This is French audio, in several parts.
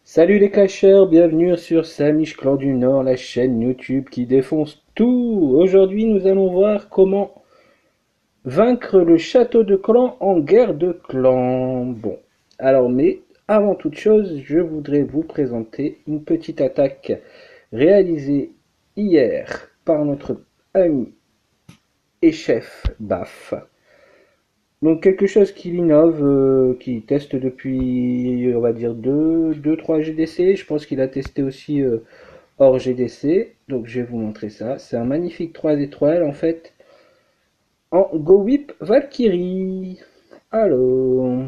Salut les cacheurs, bienvenue sur Samish Clan du Nord, la chaîne YouTube qui défonce tout. Aujourd'hui, nous allons voir comment vaincre le château de clan en guerre de clans. Bon, alors mais avant toute chose, je voudrais vous présenter une petite attaque réalisée hier par notre ami et chef Baf. Donc quelque chose qu'il innove, qu'il teste depuis, on va dire, 3 GDC. Je pense qu'il a testé aussi hors GDC. Donc je vais vous montrer ça. C'est un magnifique 3 étoiles en fait en Go Whip Valkyrie. Alors,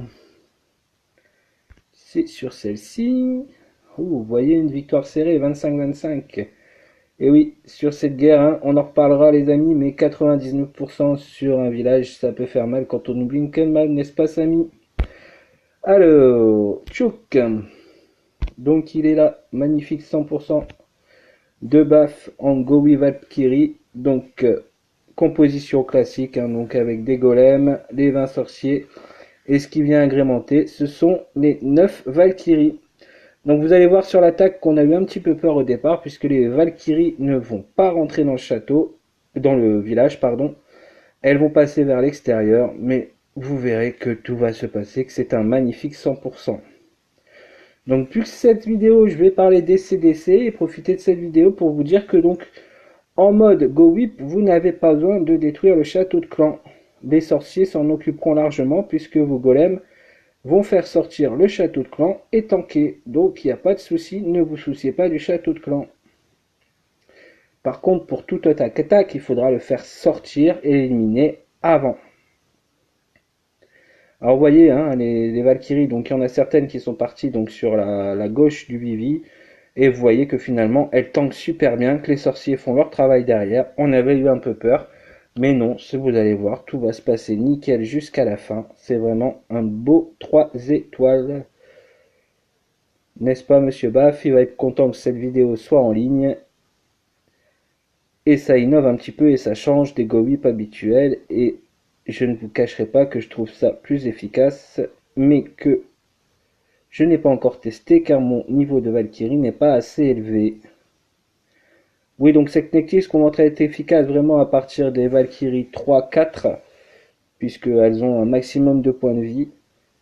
c'est sur celle-ci. Vous voyez une victoire serrée 25-25. Et oui, sur cette guerre, hein, on en reparlera les amis, mais 99% sur un village, ça peut faire mal quand on oublie une mal, n'est-ce pas Samy? Alors, Chouk, donc il est là, magnifique 100% de baf en Gowi Valkyrie, donc composition classique, hein, donc avec des golems, les 20 sorciers, et ce qui vient agrémenter, ce sont les 9 Valkyries. Donc vous allez voir sur l'attaque qu'on a eu un petit peu peur au départ, puisque les Valkyries ne vont pas rentrer dans le château, dans le village, pardon, elles vont passer vers l'extérieur, mais vous verrez que tout va se passer, que c'est un magnifique 100%. Donc plus que cette vidéo, je vais parler des CDC et profiter de cette vidéo pour vous dire que donc en mode Go Whip, vous n'avez pas besoin de détruire le château de clan. Les sorciers s'en occuperont largement puisque vos golems vont faire sortir le château de clan et tanker. Donc il n'y a pas de souci, ne vous souciez pas du château de clan. Par contre, pour toute attaque, il faudra le faire sortir et l'éliminer avant. Alors vous voyez, hein, les Valkyries, donc il y en a certaines qui sont parties donc sur la gauche du Vivi, et vous voyez que finalement elles tankent super bien, que les sorciers font leur travail derrière. On avait eu un peu peur, mais non, si vous allez voir, tout va se passer nickel jusqu'à la fin. C'est vraiment un beau 3 étoiles. N'est-ce pas monsieur Baff? Il va être content que cette vidéo soit en ligne. Et ça innove un petit peu et ça change des Go Whip habituels. Et je ne vous cacherai pas que je trouve ça plus efficace, mais que je n'ai pas encore testé car mon niveau de Valkyrie n'est pas assez élevé. Oui, donc cette nectis commence à être efficace vraiment à partir des Valkyries 3-4, puisqu'elles ont un maximum de points de vie.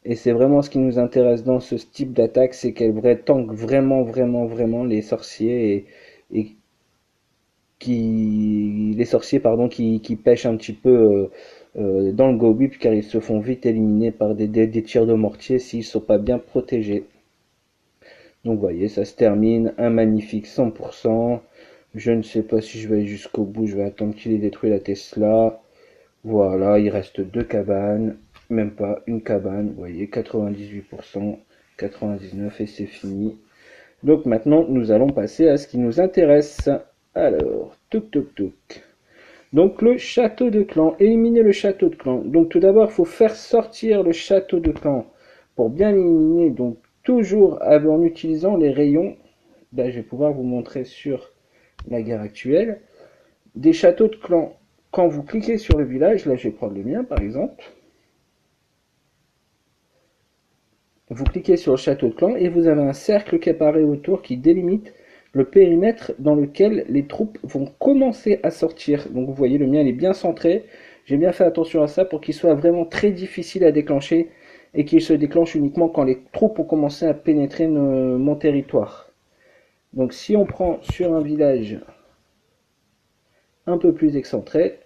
Et c'est vraiment ce qui nous intéresse dans ce type d'attaque, c'est qu'elles tankent vraiment les sorciers et les sorciers pardon, qui pêchent un petit peu dans le Go Whip car ils se font vite éliminer par des tirs de mortier s'ils ne sont pas bien protégés. Donc vous voyez, ça se termine, un magnifique 100%. Je ne sais pas si je vais aller jusqu'au bout, je vais attendre qu'il ait détruit la Tesla. Voilà, il reste 2 cabanes, même pas une cabane, vous voyez, 98%, 99% et c'est fini. Donc maintenant, nous allons passer à ce qui nous intéresse. Alors, touk. Donc le château de clan, éliminer le château de clan. Donc tout d'abord, il faut faire sortir le château de clan. Pour bien l'éliminer, donc toujours en utilisant les rayons. Là, je vais pouvoir vous montrer sur la guerre actuelle. Des châteaux de clan. Quand vous cliquez sur le village, là je vais prendre le mien par exemple. Vous cliquez sur le château de clan et vous avez un cercle qui apparaît autour qui délimite le périmètre dans lequel les troupes vont commencer à sortir. Donc vous voyez, le mien il est bien centré. J'ai bien fait attention à ça pour qu'il soit vraiment très difficile à déclencher et qu'il se déclenche uniquement quand les troupes ont commencé à pénétrer mon territoire. Donc si on prend sur un village un peu plus excentré,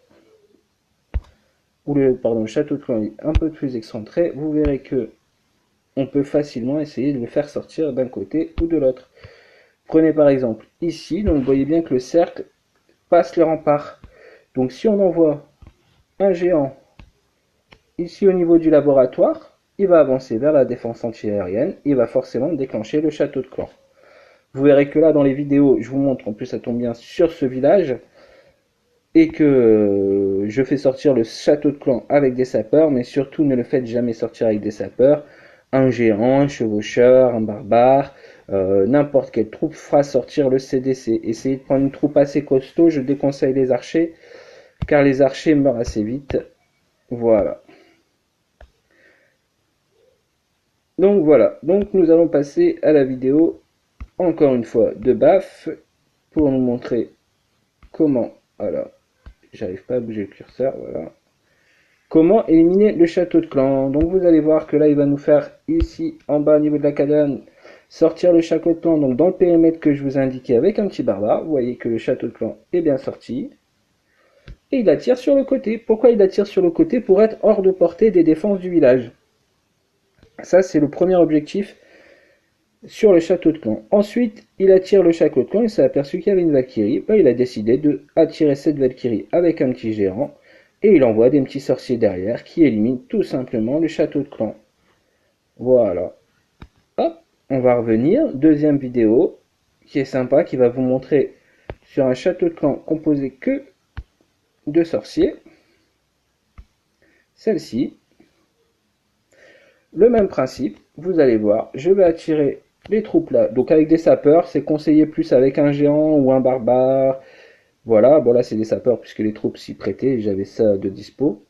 ou le château de clan est un peu plus excentré, vous verrez que on peut facilement essayer de le faire sortir d'un côté ou de l'autre. Prenez par exemple ici, donc vous voyez bien que le cercle passe les remparts. Donc si on envoie un géant ici au niveau du laboratoire, il va avancer vers la défense antiaérienne, il va forcément déclencher le château de clan. Vous verrez que là dans les vidéos, je vous montre, en plus ça tombe bien sur ce village, et que je fais sortir le château de clan avec des sapeurs, mais surtout ne le faites jamais sortir avec des sapeurs. Un géant, un chevaucheur, un barbare, n'importe quelle troupe fera sortir le CDC. Essayez de prendre une troupe assez costaud, je déconseille les archers, car les archers meurent assez vite. Voilà. Donc voilà, donc nous allons passer à la vidéo, encore une fois, de BAF, pour nous montrer comment, alors, j'arrive pas à bouger le curseur, voilà, comment éliminer le château de clan. Donc vous allez voir que là, il va nous faire, ici, en bas, au niveau de la cadane, sortir le château de clan, donc dans le périmètre que je vous ai indiqué avec un petit barbare. Vous voyez que le château de clan est bien sorti. Et il attire sur le côté. Pourquoi il attire sur le côté? Pour être hors de portée des défenses du village. Ça, c'est le premier objectif sur le château de clan. Ensuite, il attire le château de clan, il s'est aperçu qu'il y avait une Valkyrie. Il a décidé de attirer cette Valkyrie avec un petit géant. Et il envoie des petits sorciers derrière qui éliminent tout simplement le château de clan. Voilà. Hop, on va revenir. Deuxième vidéo qui est sympa, qui va vous montrer sur un château de clan composé que de sorciers. Celle-ci. Le même principe, vous allez voir, je vais attirer les troupes là. Donc avec des sapeurs, c'est conseillé plus avec un géant ou un barbare. Voilà, bon là c'est des sapeurs puisque les troupes s'y prêtaient, j'avais ça de dispo.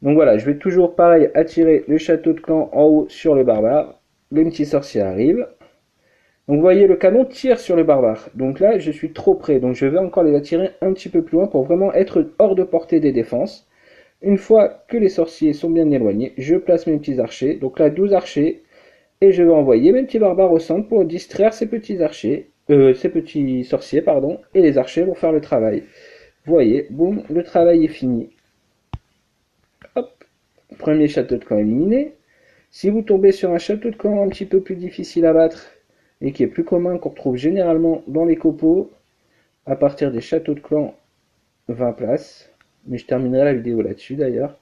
Donc voilà, je vais toujours pareil attirer le château de clan en haut sur le barbare. Les petits sorciers arrivent. Donc vous voyez, le canon tire sur le barbare. Donc là, je suis trop près. Donc je vais encore les attirer un petit peu plus loin pour vraiment être hors de portée des défenses. Une fois que les sorciers sont bien éloignés, je place mes petits archers. Donc là, 12 archers. Et je vais envoyer mes petits barbares au centre pour distraire ces petits archers. Ces petits sorciers, pardon. Et les archers vont faire le travail. Vous voyez, boum, le travail est fini. Hop, premier château de clan éliminé. Si vous tombez sur un château de clan un petit peu plus difficile à battre, et qui est plus commun, qu'on retrouve généralement dans les copeaux, à partir des châteaux de clan 20 places. Mais je terminerai la vidéo là-dessus d'ailleurs,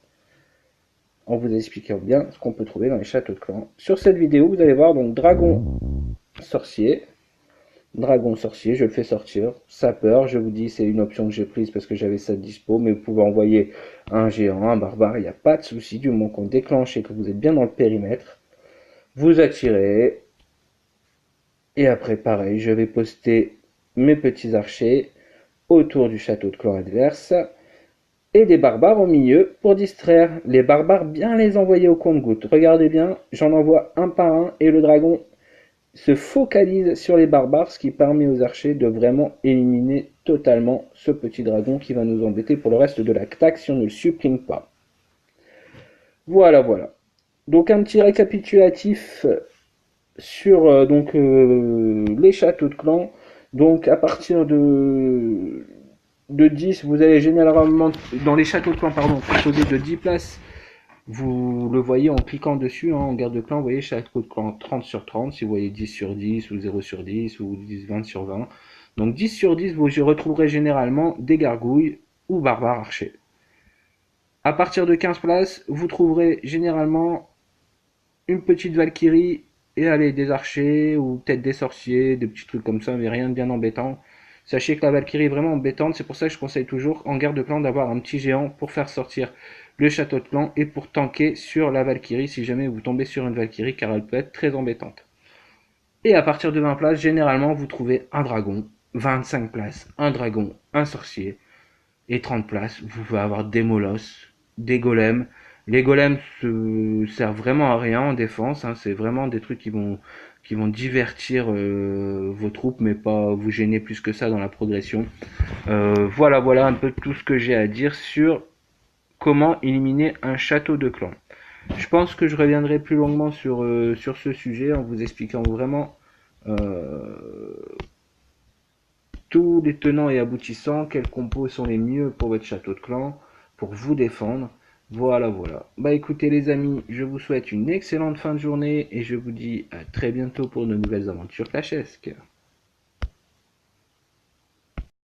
en vous expliquant bien ce qu'on peut trouver dans les châteaux de clan. Sur cette vidéo, vous allez voir donc dragon sorcier. Dragon sorcier, je le fais sortir. Sapeur, je vous dis, c'est une option que j'ai prise parce que j'avais ça de dispo, mais vous pouvez envoyer un géant, un barbare, il n'y a pas de souci, du moment qu'on déclenche et que vous êtes bien dans le périmètre. Vous attirez. Et après, pareil, je vais poster mes petits archers autour du château de clan adverse et des barbares au milieu pour distraire. Les barbares, bien les envoyer au compte-gouttes. Regardez bien, j'en envoie un par un et le dragon se focalise sur les barbares, ce qui permet aux archers de vraiment éliminer totalement ce petit dragon qui va nous embêter pour le reste de l'attaque si on ne le supprime pas. Voilà, voilà. Donc un petit récapitulatif sur les châteaux de clan. Donc à partir de 10, vous allez généralement, dans les châteaux de clan, pardon, composés de 10 places, vous le voyez en cliquant dessus, hein, en guerre de clan, vous voyez château de clan 30 sur 30, si vous voyez 10 sur 10, ou 0 sur 10, ou 10, 20 sur 20. Donc 10 sur 10, vous retrouverez généralement des gargouilles ou barbares archers. À partir de 15 places, vous trouverez généralement une petite Valkyrie et allez, des archers ou peut-être des sorciers, des petits trucs comme ça, mais rien de bien embêtant. Sachez que la Valkyrie est vraiment embêtante, c'est pour ça que je conseille toujours en guerre de clan d'avoir un petit géant pour faire sortir le château de clan et pour tanker sur la Valkyrie si jamais vous tombez sur une Valkyrie car elle peut être très embêtante. Et à partir de 20 places, généralement vous trouvez un dragon, 25 places, un dragon, un sorcier, et 30 places, vous pouvez avoir des molosses, des golems. Les golems servent vraiment à rien en défense, hein, c'est vraiment des trucs qui vont divertir vos troupes, mais pas vous gêner plus que ça dans la progression. Voilà, voilà un peu tout ce que j'ai à dire sur comment éliminer un château de clan. Je pense que je reviendrai plus longuement sur ce sujet en vous expliquant vraiment tous les tenants et aboutissants, quels compos sont les mieux pour votre château de clan, pour vous défendre. Voilà, voilà. Bah écoutez les amis, je vous souhaite une excellente fin de journée et je vous dis à très bientôt pour de nouvelles aventures clashesques.